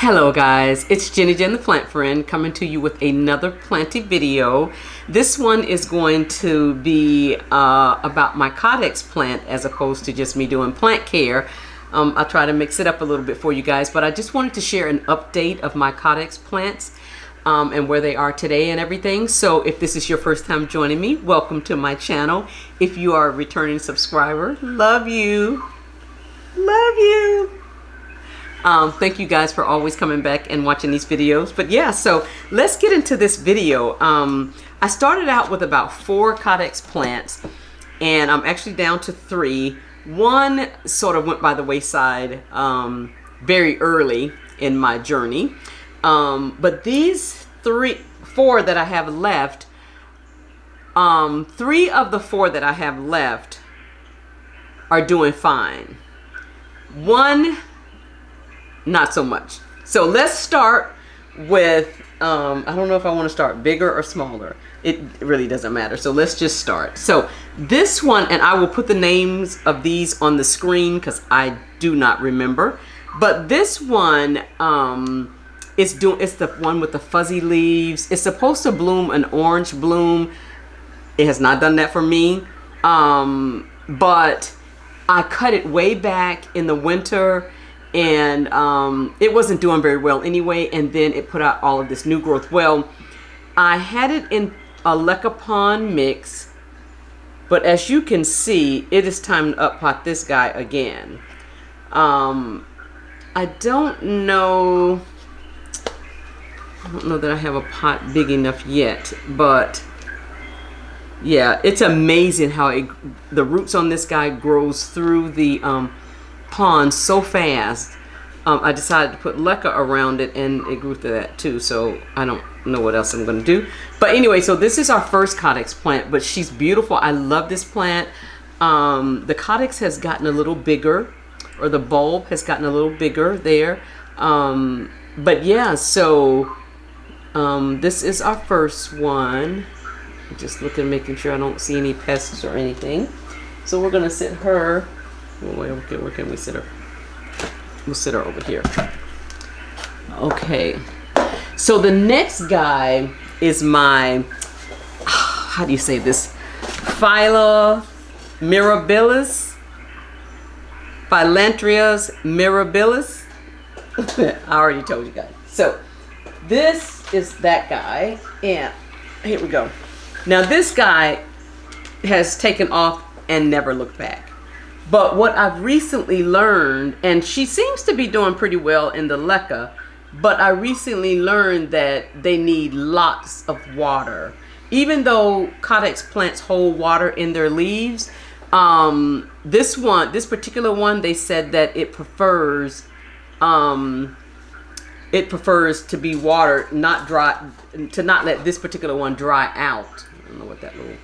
Hello guys, it's Jenny Jen the Plant Friend coming to you with another planty video. This one is going to be about my Caudex plant as opposed to just me doing plant care. I'll try to mix it up a little bit for you guys, but I just wanted to share an update of my Caudex plants and where they are today and everything. So if this is your first time joining me, welcome to my channel. If you are a returning subscriber, love you. Love you. Thank you guys for always coming back and watching these videos. But yeah, so let's get into this video. I started out with about 4 Caudex plants and I'm actually down to 3. One sort of went by the wayside very early in my journey. But these 4 that I have left, 3 of the 4 that I have left are doing fine. One, not so much. So let's start with, I don't know if I want to start bigger or smaller. It really doesn't matter. So let's just start. So this one, and I will put the names of these on the screen because I do not remember. But this one, it's the one with the fuzzy leaves. It's supposed to bloom an orange bloom. It has not done that for me. But I cut it way back in the winter and it wasn't doing very well anyway, and then it put out all of this new growth. Well, I had it in a Leucotricha mix, but as you can see, it is time to uppot this guy again. I don't know that I have a pot big enough yet, but yeah, it's amazing how the roots on this guy grows through the pond so fast. I decided to put leca around it and it grew through that too, so I don't know what else I'm going to do. But anyway, so this is our first Caudex plant, but she's beautiful. I love this plant. The Caudex has gotten a little bigger, or the bulb has gotten a little bigger there. But yeah, so this is our first one. Just looking, making sure I don't see any pests or anything. So we're going to sit her. Where can we sit her? We'll sit her over here. Okay. So the next guy is my, how do you say this? Philo mirabilis. Phyllanthus mirabilis. I already told you guys. So this is that guy. And here we go. Now this guy has taken off and never looked back. But what I've recently learned, and she seems to be doing pretty well in the leca, but I recently learned that they need lots of water. Even though Caudex plants hold water in their leaves, this particular one, they said that it prefers to be watered, not dry, to not let this particular one dry out. I don't know what that little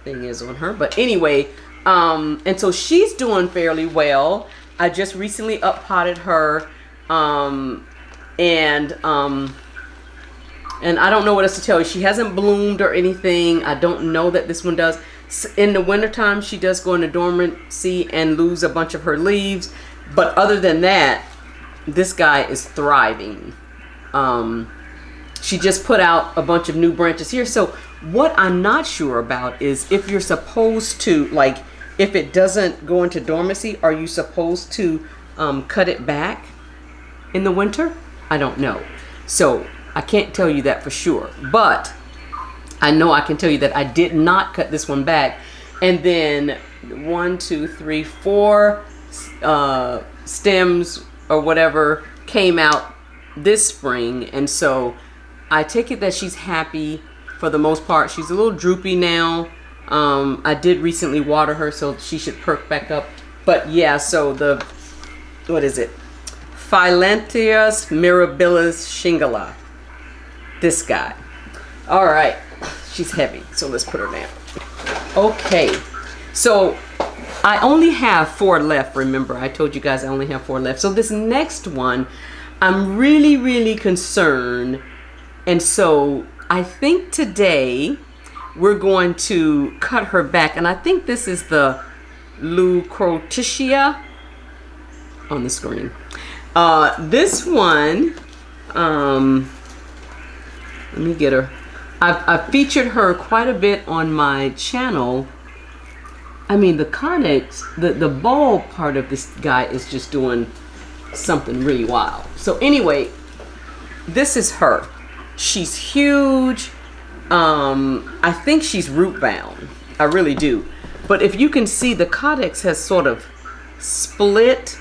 thing is on her, but anyway, and so she's doing fairly well. I just recently uppotted her, and I don't know what else to tell you. She hasn't bloomed or anything. I don't know that this one does. In the wintertime, she does go into dormancy and lose a bunch of her leaves, but other than that, this guy is thriving. She just put out a bunch of new branches here. So what I'm not sure about is if you're supposed to, like, if it doesn't go into dormancy, are you supposed to cut it back in the winter? I don't know. So I can't tell you that for sure. But I know I can tell you that I did not cut this one back. And then 1, 2, 3, 4 stems or whatever came out this spring. And so I take it that she's happy for the most part. She's a little droopy now. I did recently water her, so she should perk back up. But yeah, so what is it? Phyllanthus mirabilis shingala. This guy. All right, she's heavy, so let's put her down. Okay, so I only have 4 left. Remember, I told you guys I only have 4 left. So this next one, I'm really, really concerned. And so I think today we're going to cut her back. And I think this is the Leucotricha on the screen. This one, let me get her. I've featured her quite a bit on my channel. I mean, the codex, the bulb part of this guy is just doing something really wild. So anyway, this is her. She's huge. I think she's root bound. I really do. But if you can see, the codex has sort of split.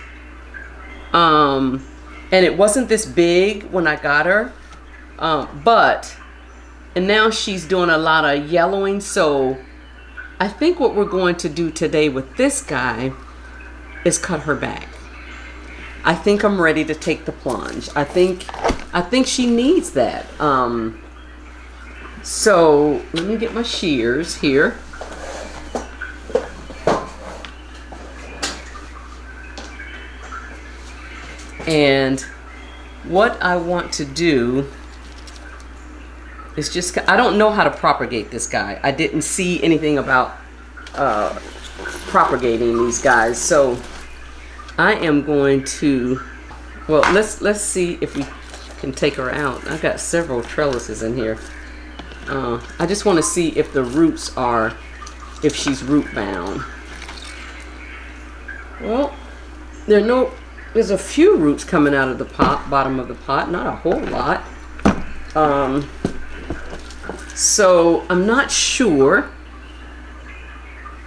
And it wasn't this big when I got her. And now she's doing a lot of yellowing. So I think what we're going to do today with this guy is cut her back. I think I'm ready to take the plunge. I think she needs that. So let me get my shears here. And what I want to do is just, I don't know how to propagate this guy. I didn't see anything about propagating these guys. So I am going to, well, let's see if we can take her out. I've got several trellises in here. I just want to see if the roots are, if she's root bound. Well, there's a few roots coming out of the pot, bottom of the pot, not a whole lot. So I'm not sure,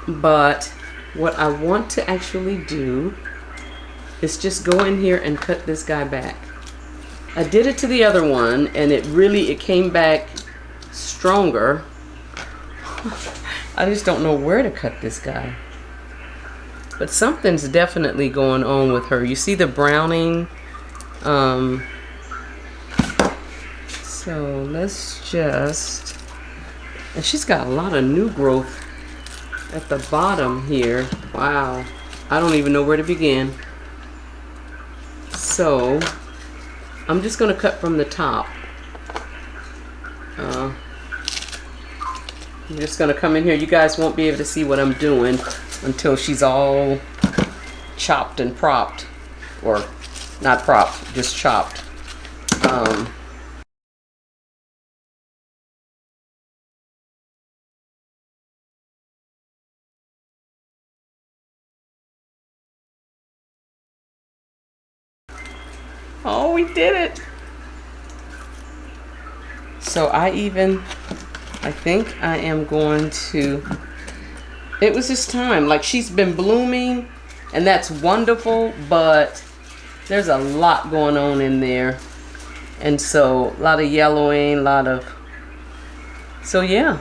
but what I want to actually do is just go in here and cut this guy back. I did it to the other one and it came back stronger. I just don't know where to cut this guy. But something's definitely going on with her. You see the browning? So let's just, and she's got a lot of new growth at the bottom here. Wow. I don't even know where to begin. So I'm just going to cut from the top. I'm just going to come in here. You guys won't be able to see what I'm doing until she's all chopped and propped, or not propped, just chopped. Oh, we did it. So I think I am going to, it was this time, like she's been blooming and that's wonderful, but there's a lot going on in there. And so a lot of yellowing, so yeah.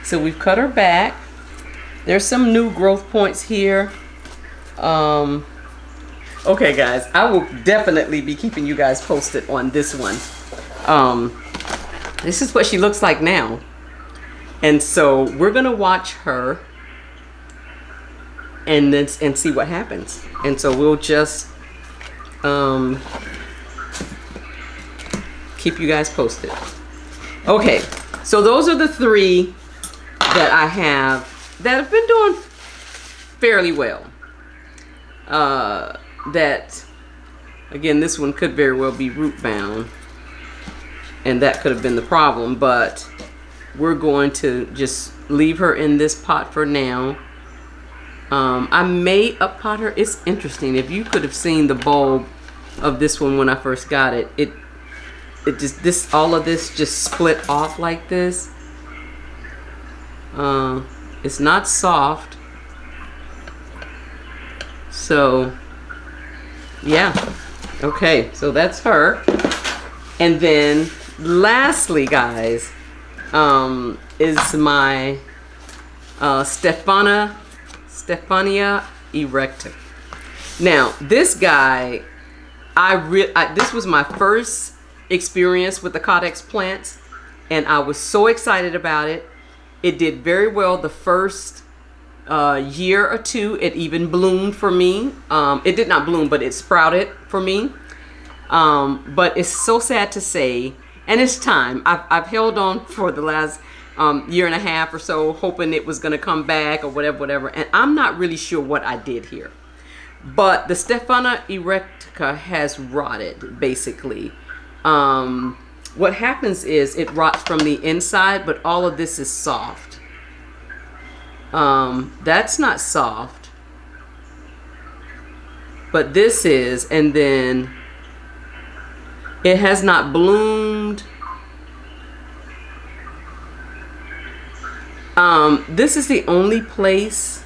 So we've cut her back. There's some new growth points here. Okay guys, I will definitely be keeping you guys posted on this one. This is what she looks like now. And so we're gonna watch her and see what happens. And so we'll just keep you guys posted. Okay, so those are the three that I have that have been doing fairly well. That, again, this one could very well be root bound, and that could have been the problem, but we're going to just leave her in this pot for now. I may up pot her. It's interesting. If you could have seen the bulb of this one when I first got it, it just, all of this just split off like this. It's not soft. So yeah, okay, so that's her. And then lastly, guys, is my Stephania Erecta. Now this guy, this was my first experience with the Caudex plants, and I was so excited about it. It did very well the first year or two. It even bloomed for me. It did not bloom, but it sprouted for me. But it's so sad to say, and it's time. I've held on for the last year and a half or so, hoping it was going to come back or whatever, and I'm not really sure what I did here. But the Stephania Erecta has rotted, basically. What happens is it rots from the inside, but all of this is soft. That's not soft, but this is, and then it has not bloomed. This is the only place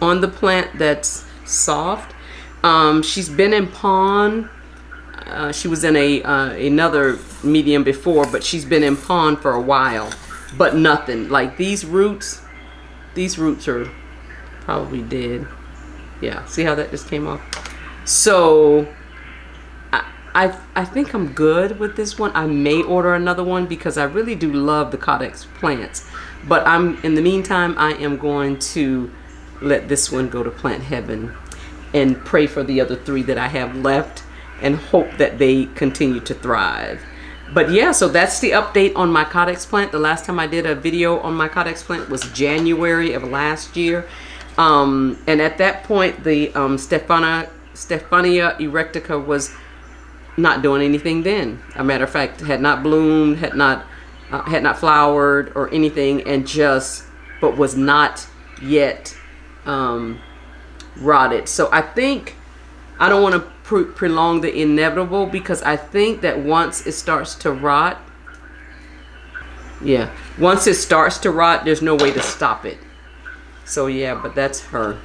on the plant that's soft. She's been in pond. She was in another medium before, but she's been in pond for a while, but nothing. Like these roots are probably dead. Yeah, see how that just came off? So I think I'm good with this one. I may order another one because I really do love the Caudex plants. But in the meantime, I am going to let this one go to plant heaven and pray for the other 3 that I have left and hope that they continue to thrive. But yeah, so that's the update on my Caudex plant. The last time I did a video on my Caudex plant was January of last year. And at that point, the Stephania Erecta was not doing anything then. A matter of fact, had not bloomed, had not flowered or anything, and but was not yet rotted. So I think I don't want to prolong the inevitable, because I think that once it starts to rot, once it starts to rot, there's no way to stop it. So yeah, but that's her.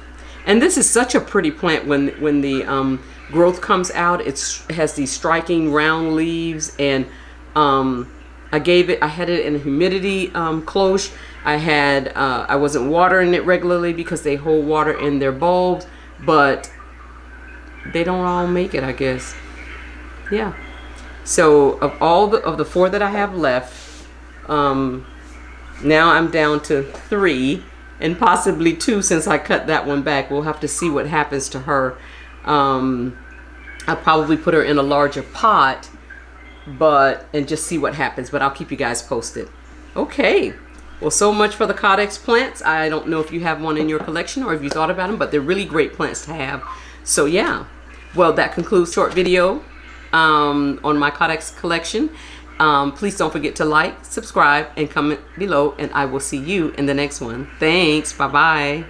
And this is such a pretty plant when the growth comes out. It has these striking round leaves, and I had it in a humidity cloche. I wasn't watering it regularly because they hold water in their bulbs, but they don't all make it, I guess. Yeah. So of the 4 that I have left, now I'm down to 3, and possibly 2 since I cut that one back. We'll have to see what happens to her. I'll probably put her in a larger pot, and just see what happens. But I'll keep you guys posted. Okay. Well, so much for the Caudex plants. I don't know if you have one in your collection or if you thought about them, but they're really great plants to have. So yeah. Well, that concludes short video on my Caudex collection. Please don't forget to like, subscribe, and comment below, and I will see you in the next one. Thanks. Bye-bye.